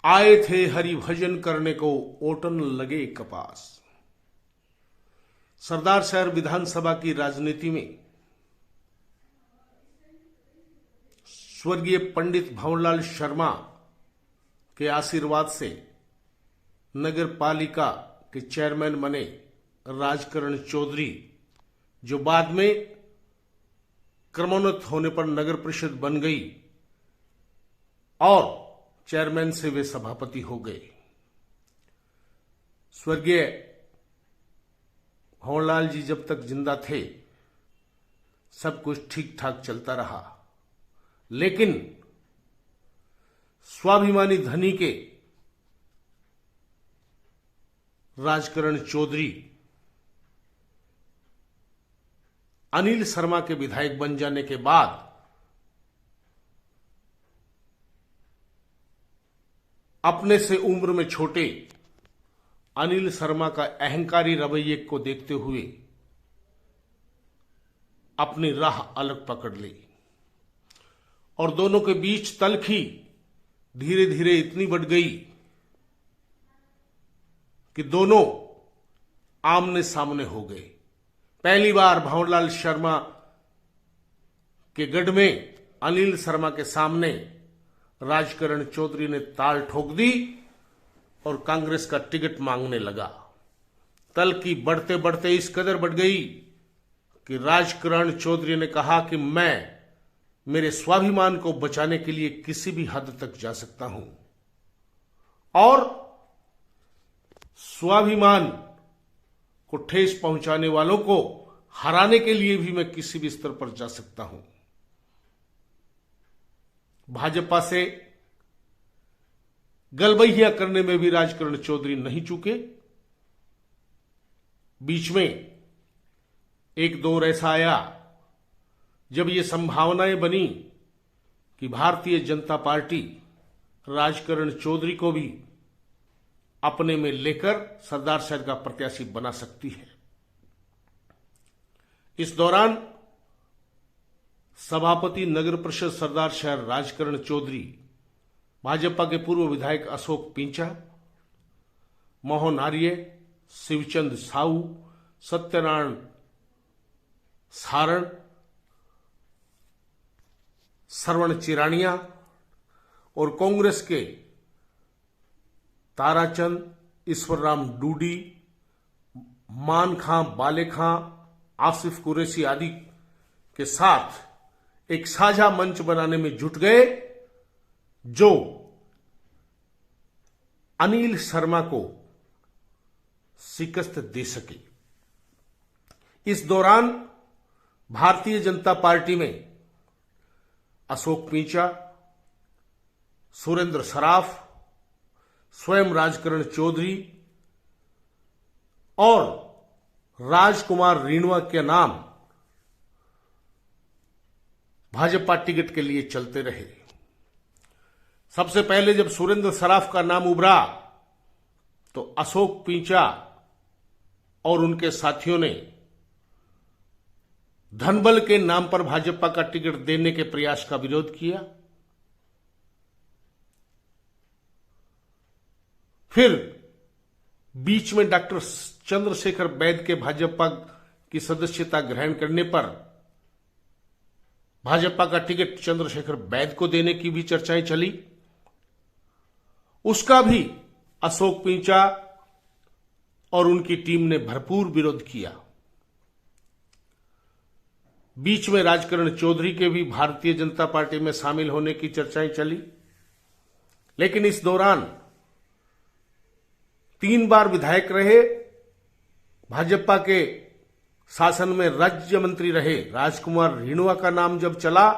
आए थे हरि भजन करने को, ओटन लगे कपास। सरदार शहर विधानसभा की राजनीति में स्वर्गीय पंडित भंवरलाल शर्मा के आशीर्वाद से नगर पालिका के चेयरमैन बने राजकरण चौधरी, जो बाद में क्रमोन्नत होने पर नगर परिषद बन गई और चेयरमैन से वे सभापति हो गए। स्वर्गीय भंवरलाल जी जब तक जिंदा थे सब कुछ ठीक ठाक चलता रहा, लेकिन स्वाभिमानी धनी के राजकरण चौधरी अनिल शर्मा के विधायक बन जाने के बाद अपने से उम्र में छोटे अनिल शर्मा का अहंकारी रवैये को देखते हुए अपनी राह अलग पकड़ ली और दोनों के बीच तलखी धीरे धीरे इतनी बढ़ गई कि दोनों आमने सामने हो गए। पहली बार भंवरलाल शर्मा के गढ़ में अनिल शर्मा के सामने राजकरण चौधरी ने ताल ठोक दी और कांग्रेस का टिकट मांगने लगा। तलखी बढ़ते बढ़ते इस कदर बढ़ गई कि राजकरण चौधरी ने कहा कि मैं मेरे स्वाभिमान को बचाने के लिए किसी भी हद तक जा सकता हूं और स्वाभिमान को ठेस पहुंचाने वालों को हराने के लिए भी मैं किसी भी स्तर पर जा सकता हूं। भाजपा से गलबहिया करने में भी राजकरण चौधरी नहीं चूके। बीच में एक दौर ऐसा आया जब ये संभावनाएं बनी कि भारतीय जनता पार्टी राजकरण चौधरी को भी अपने में लेकर सरदार शहर का प्रत्याशी बना सकती है। इस दौरान सभापति नगर परिषद सरदार शहर राजकरण चौधरी, भाजपा के पूर्व विधायक अशोक पिंचा, मोहन आर्य, शिवचंद साहू, सत्यनारायण सारण, श्रवण चिरानिया और कांग्रेस के ताराचंद, ईश्वरराम डूडी, मान खां, बाले खां, आसिफ कुरैशी आदि के साथ एक साझा मंच बनाने में जुट गए जो अनिल शर्मा को शिकस्त दे सके। इस दौरान भारतीय जनता पार्टी में अशोक पिंचा, सुरेंद्र सराफ, स्वयं राजकरण चौधरी और राजकुमार रिणवा के नाम भाजपा टिकट के लिए चलते रहे। सबसे पहले जब सुरेंद्र सराफ का नाम उभरा तो अशोक पिंचा और उनके साथियों ने धनबल के नाम पर भाजपा का टिकट देने के प्रयास का विरोध किया। फिर बीच में डॉक्टर चंद्रशेखर बैद के भाजपा की सदस्यता ग्रहण करने पर भाजपा का टिकट चंद्रशेखर बैद को देने की भी चर्चाएं चली। उसका भी अशोक पिंचा और उनकी टीम ने भरपूर विरोध किया। बीच में राजकरण चौधरी के भी भारतीय जनता पार्टी में शामिल होने की चर्चाएं चली, लेकिन इस दौरान 3 बार विधायक रहे, भाजपा के शासन में राज्य मंत्री रहे राजकुमार रिणवा का नाम जब चला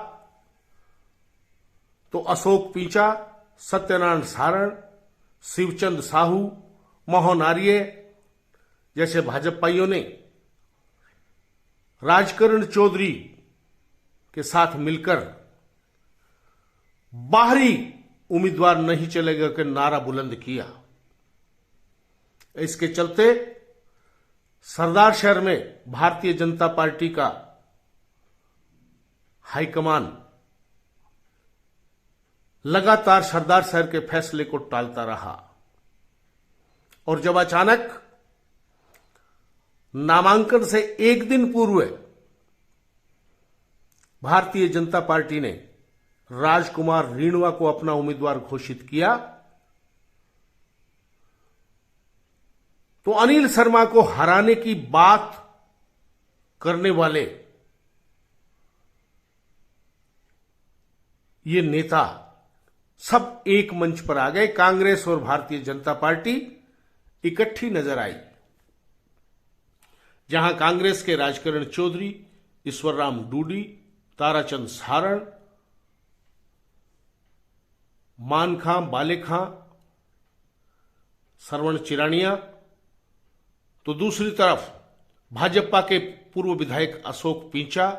तो अशोक पिंचा, सत्यनारायण सारण, शिवचंद साहू, मोहन आर्य जैसे भाजपाइयों ने राजकरण चौधरी के साथ मिलकर बाहरी उम्मीदवार नहीं चलेगा के नारा बुलंद किया। इसके चलते सरदार शहर में भारतीय जनता पार्टी का हाईकमान लगातार सरदार साहब के फैसले को टालता रहा और जब अचानक नामांकन से एक दिन पूर्व भारतीय जनता पार्टी ने राजकुमार रिणवा को अपना उम्मीदवार घोषित किया तो अनिल शर्मा को हराने की बात करने वाले ये नेता सब एक मंच पर आ गए। कांग्रेस और भारतीय जनता पार्टी इकट्ठी नजर आई, जहां कांग्रेस के राजकरण चौधरी, ईश्वरराम डूडी, ताराचंद सारण, मानखां बालेखां, सरवण चिरानिया, तो दूसरी तरफ भाजपा के पूर्व विधायक अशोक पिंचा,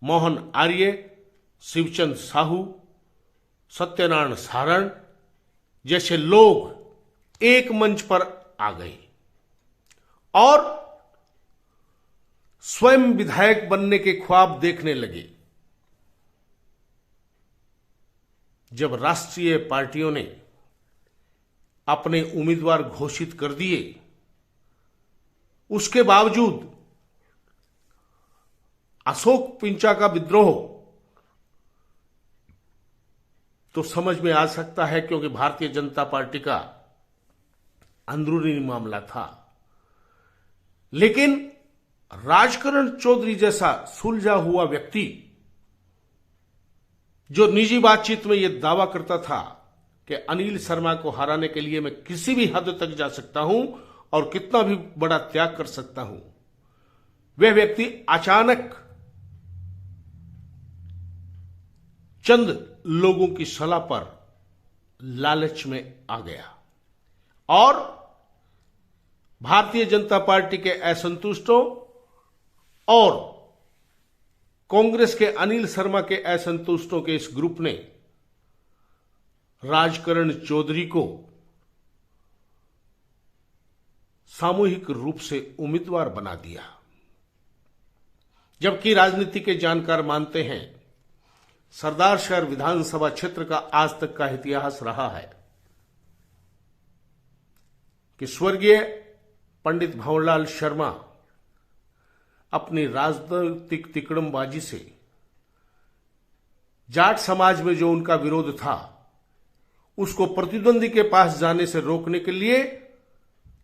मोहन आर्य, शिवचंद साहू, सत्यनारायण सारण जैसे लोग एक मंच पर आ गए और स्वयं विधायक बनने के ख्वाब देखने लगे। जब राष्ट्रीय पार्टियों ने अपने उम्मीदवार घोषित कर दिए, उसके बावजूद अशोक पिंचा का विद्रोह तो समझ में आ सकता है, क्योंकि भारतीय जनता पार्टी का अंदरूनी मामला था। लेकिन राजकरण चौधरी जैसा सुलझा हुआ व्यक्ति जो निजी बातचीत में यह दावा करता था कि अनिल शर्मा को हराने के लिए मैं किसी भी हद तक जा सकता हूं और कितना भी बड़ा त्याग कर सकता हूं, वह व्यक्ति अचानक चंद लोगों की सलाह पर लालच में आ गया और भारतीय जनता पार्टी के असंतुष्टों और कांग्रेस के अनिल शर्मा के असंतुष्टों के इस ग्रुप ने राजकरण चौधरी को सामूहिक रूप से उम्मीदवार बना दिया। जबकि राजनीति के जानकार मानते हैं सरदार शहर विधानसभा क्षेत्र का आज तक का इतिहास रहा है कि स्वर्गीय पंडित भंवरलाल शर्मा अपनी राजनीतिक तिकड़मबाजी से जाट समाज में जो उनका विरोध था उसको प्रतिद्वंदी के पास जाने से रोकने के लिए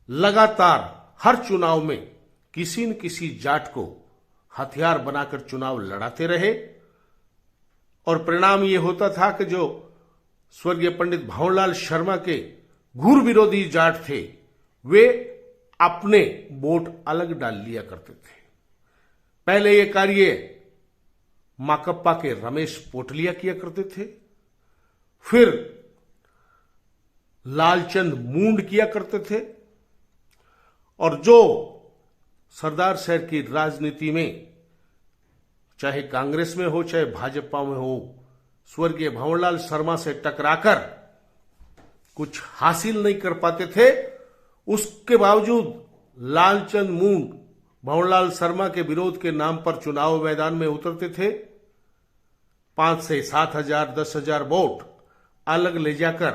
लगातार हर चुनाव में किसी न किसी जाट को हथियार बनाकर चुनाव लड़ाते रहे और परिणाम यह होता था कि जो स्वर्गीय पंडित भंवरलाल शर्मा के घूर विरोधी जाट थे वे अपने वोट अलग डाल लिया करते थे। पहले यह कार्य माकप्पा के रमेश पोटलिया किया करते थे, फिर लालचंद मूंड किया करते थे और जो सरदार शहर की राजनीति में चाहे कांग्रेस में हो चाहे भाजपा में हो स्वर्गीय भंवरलाल शर्मा से टकराकर कुछ हासिल नहीं कर पाते थे, उसके बावजूद लालचंद मूंड भंवरलाल शर्मा के विरोध के नाम पर चुनाव मैदान में उतरते थे। 5 से 7 हजार 10 हजार वोट अलग ले जाकर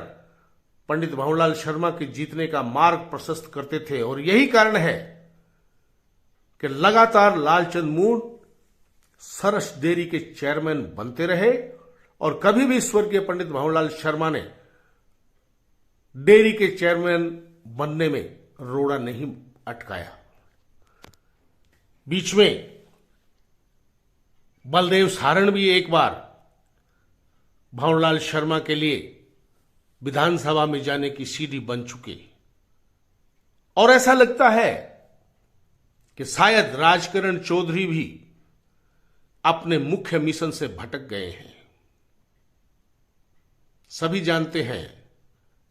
पंडित भंवरलाल शर्मा के जीतने का मार्ग प्रशस्त करते थे और यही कारण है कि लगातार लालचंद मूंड सरस डेयरी के चेयरमैन बनते रहे और कभी भी स्वर्गीय पंडित भंवरलाल शर्मा ने डेयरी के चेयरमैन बनने में रोड़ा नहीं अटकाया। बीच में बलदेव सारण भी एक बार भंवरलाल शर्मा के लिए विधानसभा में जाने की सीढ़ी बन चुके और ऐसा लगता है कि शायद राजकरण चौधरी भी अपने मुख्य मिशन से भटक गए हैं। सभी जानते हैं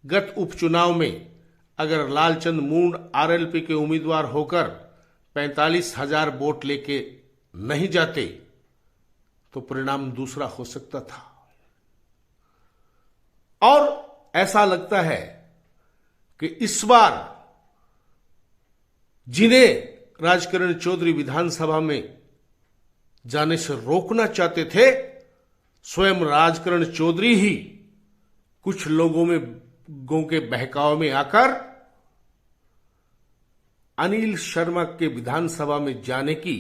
गत उपचुनाव में अगर लालचंद मूंड आरएलपी के उम्मीदवार होकर 45,000 वोट लेके नहीं जाते तो परिणाम दूसरा हो सकता था और ऐसा लगता है कि इस बार जिन्हें राजकरण चौधरी विधानसभा में जाने से रोकना चाहते थे स्वयं राजकरण चौधरी ही कुछ लोगों के बहकाव में आकर अनिल शर्मा के विधानसभा में जाने की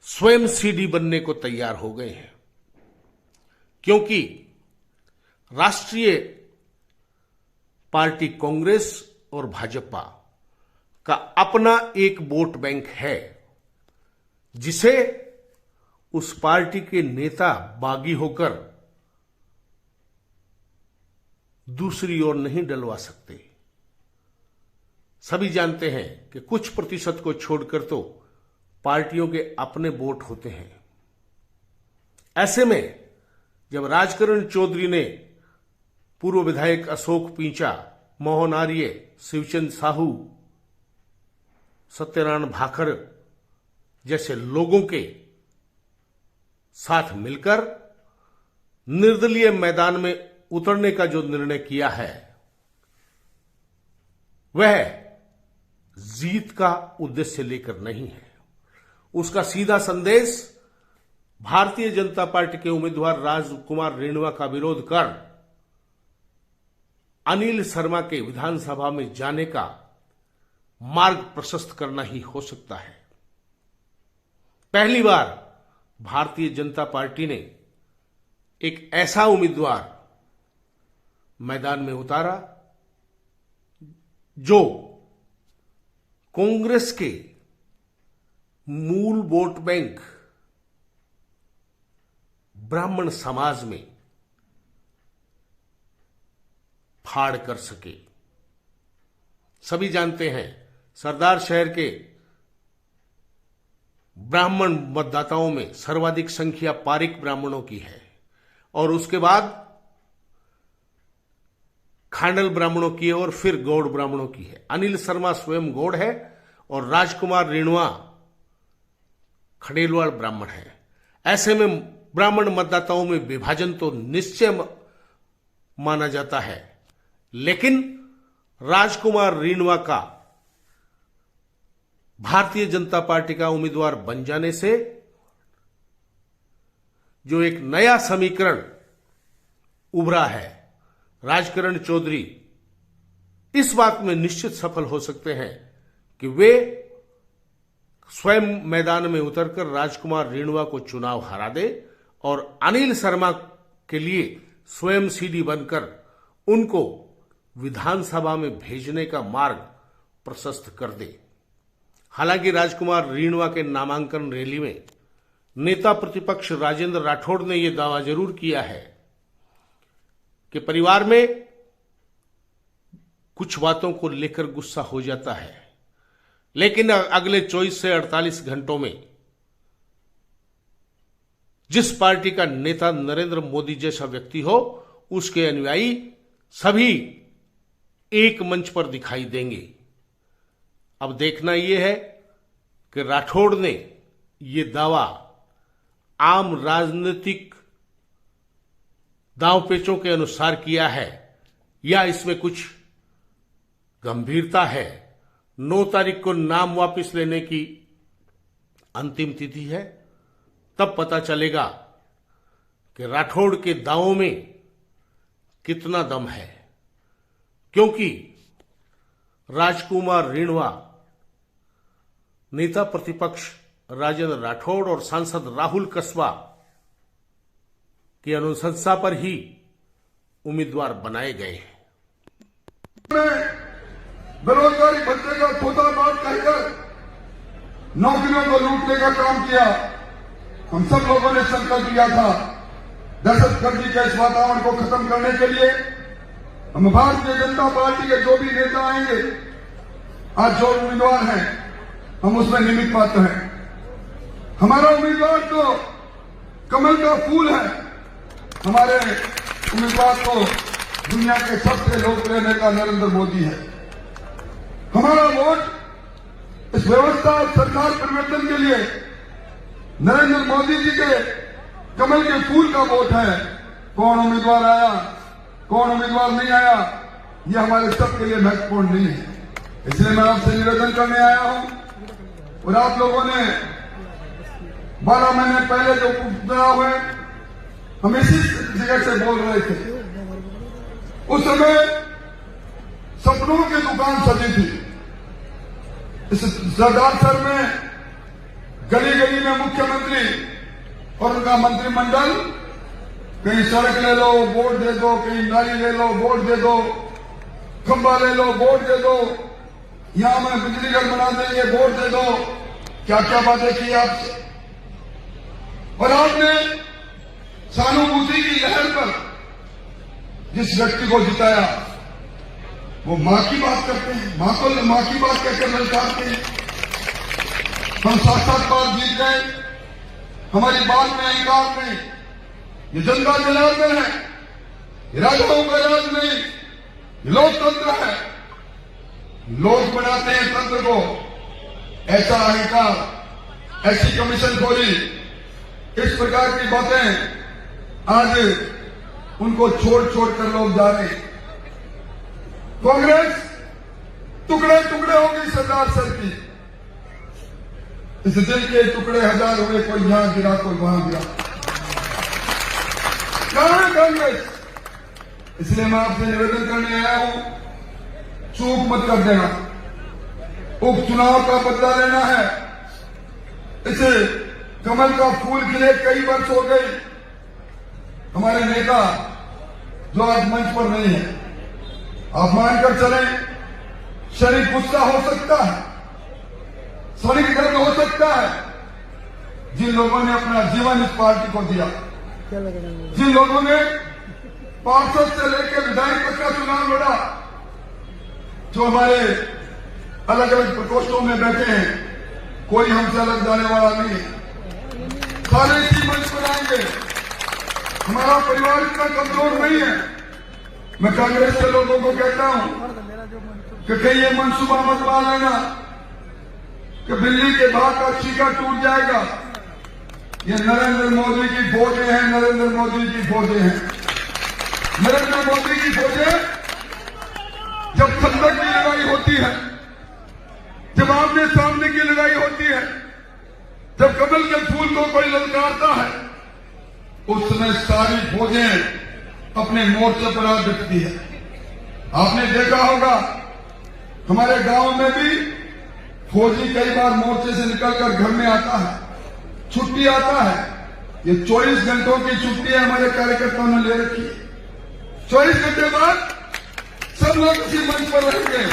स्वयं सीडी बनने को तैयार हो गए हैं, क्योंकि राष्ट्रीय पार्टी कांग्रेस और भाजपा का अपना एक वोट बैंक है, जिसे उस पार्टी के नेता बागी होकर दूसरी ओर नहीं डलवा सकते। सभी जानते हैं कि कुछ प्रतिशत को छोड़कर तो पार्टियों के अपने वोट होते हैं। ऐसे में जब राजकरण चौधरी ने पूर्व विधायक अशोक पींचा, मोहन आर्य, शिवचंद साहू, सत्यनारायण भाकर जैसे लोगों के साथ मिलकर निर्दलीय मैदान में उतरने का जो निर्णय किया है, वह जीत का उद्देश्य लेकर नहीं है। उसका सीधा संदेश भारतीय जनता पार्टी के उम्मीदवार राजकुमार रेणुआ का विरोध कर अनिल शर्मा के विधानसभा में जाने का मार्ग प्रशस्त करना ही हो सकता है। पहली बार भारतीय जनता पार्टी ने एक ऐसा उम्मीदवार मैदान में उतारा जो कांग्रेस के मूल वोट बैंक ब्राह्मण समाज में फाड़ कर सके। सभी जानते हैं सरदार शहर के ब्राह्मण मतदाताओं में सर्वाधिक संख्या पारिक ब्राह्मणों की है और उसके बाद खांडल ब्राह्मणों की है और फिर गौड़ ब्राह्मणों की है। अनिल शर्मा स्वयं गौड़ है और राजकुमार रेणुआ खडेलवाड़ ब्राह्मण है। ऐसे में ब्राह्मण मतदाताओं में विभाजन तो निश्चय माना जाता है, लेकिन राजकुमार रेणुआ का भारतीय जनता पार्टी का उम्मीदवार बन जाने से जो एक नया समीकरण उभरा है, राजकरण चौधरी इस बात में निश्चित सफल हो सकते हैं कि वे स्वयं मैदान में उतरकर राजकुमार रेणुआ को चुनाव हरा दे और अनिल शर्मा के लिए स्वयं सीडी बनकर उनको विधानसभा में भेजने का मार्ग प्रशस्त कर दे। हालांकि राजकुमार रेणुआ के नामांकन रैली में नेता प्रतिपक्ष राजेंद्र राठौड़ ने यह दावा जरूर किया है कि परिवार में कुछ बातों को लेकर गुस्सा हो जाता है, लेकिन अगले 24 से 48 घंटों में जिस पार्टी का नेता नरेंद्र मोदी जैसा व्यक्ति हो, उसके अनुयायी सभी एक मंच पर दिखाई देंगे। अब देखना यह है कि राठौड़ ने यह दावा आम राजनीतिक दांवपेचों के अनुसार किया है या इसमें कुछ गंभीरता है। 9 तारीख को नाम वापस लेने की अंतिम तिथि है, तब पता चलेगा कि राठौड़ के दावों में कितना दम है, क्योंकि राजकुमार रेणुआ नेता प्रतिपक्ष राजेंद्र राठौड़ और सांसद राहुल कसबा की अनुशंसा पर ही उम्मीदवार बनाए गए हैं। बेरोजगारी भत्ते का खोता बात कहकर नौकरियों को लूटने का काम किया। हम सब लोगों ने संकल्प लिया था दहशतगर्दी के इस वातावरण को खत्म करने के लिए हम भारतीय जनता पार्टी के जो भी नेता आएंगे, आज जो उम्मीदवार हैं, हम उसमें निमित्त पात्र हैं। हमारा उम्मीदवार तो कमल का फूल है। हमारे उम्मीदवार को दुनिया के सबसे लोकप्रिय नेता नरेंद्र मोदी है। हमारा वोट इस व्यवस्था और सरकार परिवर्तन के लिए नरेंद्र मोदी जी के कमल के फूल का वोट है। कौन उम्मीदवार आया, कौन उम्मीदवार नहीं आया, यह हमारे सबके लिए महत्वपूर्ण नहीं है। इसलिए मैं आपसे निवेदन करने आया हूं और आप लोगों ने 12 महीने पहले जो उपचुनाव हुए, हम इसी जगह से बोल रहे थे उस समय सपनों की दुकान सजी थी। इस सरदार सर में गली गली में मुख्यमंत्री और उनका मंत्रिमंडल, कहीं सड़क ले लो वोट दे दो, कहीं नाली ले लो वोट दे दो, खंबा ले लो वोट दे दो, यहां में बिजली घर बना देंगे वोट दे दो, क्या क्या बातें की आपसे। और आपने सहानुभूति की लहर पर जिस व्यक्ति को जिताया वो मां की बात करते हैं, मां की बात कहकर ललकारते हैं। हम 7-7 बार जीत गए, हमारी बात में अहंकार नहीं, ये जनता जनार्दन है, ये राजाओं का राज नहीं, ये लोकतंत्र है। लोग बनाते हैं तंत्र को, ऐसा अहंकार, ऐसी कमीशन खोली, इस प्रकार की बातें आज उनको छोड़ छोड़ कर लोग जा रहे हैं। कांग्रेस टुकड़े टुकड़े हो गई सरदार सर की। इस दिल के टुकड़े हजार हुए, कोई यहां गिरा कोई वहां गिरा। कहां है कांग्रेस? इसलिए मैं आपसे निवेदन करने आया हूं, चूक मत कर देना। उपचुनाव का बदला लेना है। इसे कमल का फूल खिले कई वर्ष हो गई। हमारे नेता जो आज मंच पर नहीं है, आप मानकर चलें, शरीर गुस्सा हो सकता है, शरीर दर्द हो सकता है। जिन लोगों ने अपना जीवन इस पार्टी को दिया, जिन लोगों ने पार्षद से लेकर विधायक तक का चुनाव लड़ा, जो हमारे अलग अलग प्रकोष्ठों में बैठे हैं, कोई हमसे अलग जाने वाला नहीं है। सारे इसी मंच पर आएंगे। हमारा परिवार इतना कमजोर नहीं है। मैं कांग्रेस के लोगों को कहता हूं कि कहीं ये मंसूबा मत मान लेना कि बिल्ली के भाग का चीका टूट जाएगा। ये नरेंद्र मोदी की फौजें हैं, नरेंद्र मोदी की फौजें हैं। नरेंद्र मोदी की फौजें जब खंदक की लड़ाई होती है, जब आमने सामने की लड़ाई होती है, जब कमल के फूल को कोई ललकारता है, उस समय सारी फौजें अपने मोर्चे पर आ दिखती है। आपने देखा होगा हमारे गांव में भी फौजी कई बार मोर्चे से निकलकर घर में आता है, छुट्टी आता है। ये 24 घंटों की छुट्टी है हमारे कार्यकर्ताओं ने ले रखी है। 24 घंटे बाद सब लोग इसी मंच पर रहेंगे।